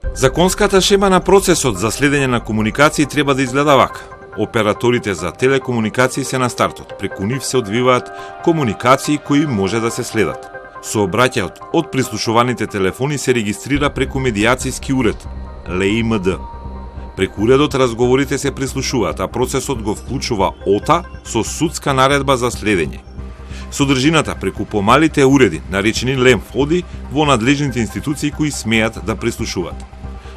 Законската шема на процесот за следење на комуникации треба да изгледа вака. Операторите за телекомуникации се на стартот. Преку нив се одвиваат комуникации кои може да се следат. Сообраќајот од прислушуваните телефони се регистрира преку медијацијски уред, ЛИМД. Преку уредот разговорите се прислушуваат, а процесот го вклучува ОТА со судска наредба за следење. Содржината преку помалите уреди, наречени ЛЕМФ, оди во надлежните институции кои смеат да прислушуваат.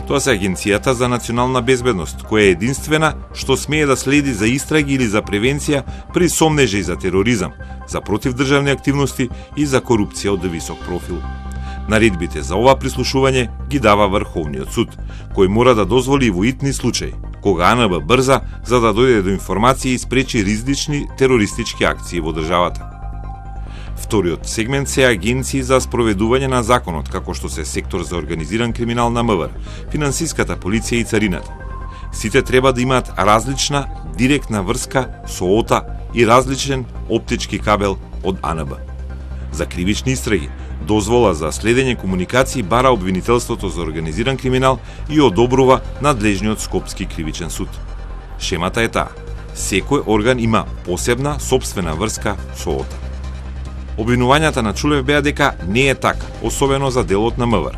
Тоа се Агенцијата за национална безбедност, која е единствена што смее да следи за истраги или за превенција при сомнежи за тероризам, за противдржавни активности и за корупција од висок профил. Наредбите за ова прислушување ги дава Врховниот суд, кој мора да дозволи во итни случаи, кога АНБ брза за да дојде до информации и спречи ризични терористички акции во државата. Вториот сегмент се агенции за спроведување на законот, како што се сектор за организиран криминал на МВР, финансиската полиција и царината. Сите треба да имаат различна директна врска со ОТА и различен оптички кабел од АНБ. За кривични истраги, дозвола за следење комуникации бара обвинителството за организиран криминал и одобрува надлежниот Скопски кривичен суд. Шемата е таа: секој орган има посебна сопствена врска со ОТА. Обвинувањата на Чулев беа дека не е така, особено за делот на МВР.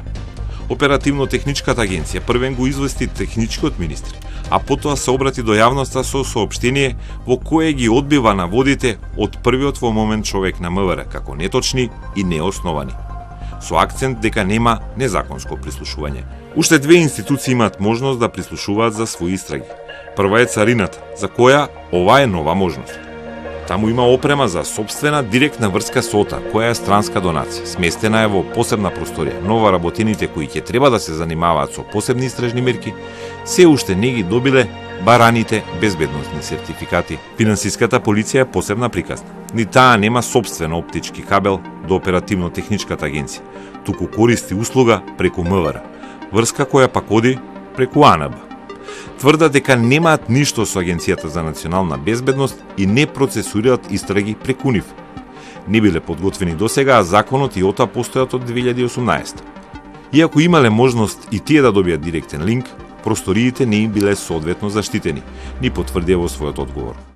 Оперативно-техничката агенција првен го извести техничкиот министр, а потоа се обрати до јавноста со соопштение во кое ги одбива наводите од првиот во момент човек на МВР како неточни и неосновани, со акцент дека нема незаконско прислушување. Уште две институции имаат можност да прислушуваат за своји истраги. Прва е царината, за која ова е нова можност. Таму има опрема за собствена директна врска со ОТА, која е странска донација. Сместена е во посебна просторија. Нова работените кои ќе треба да се занимаваат со посебни истражни мерки, се уште не ги добиле бараните безбедносни сертификати. Финансиската полиција е посебна приказна. Ни таа нема собствен оптички кабел до оперативно-техничката агенција, туку користи услуга преку МВР, врска која пак оди преку АНБ. Тврдат дека немаат ништо со Агенцијата за национална безбедност и не процесуираат истраги преку нив. Не биле подготвени досега, а законот и ОТА постојат од 2018. Иако имале можност и тие да добијат директен линк, просториите не им биле соодветно заштитени, ни потврдија во својот одговор.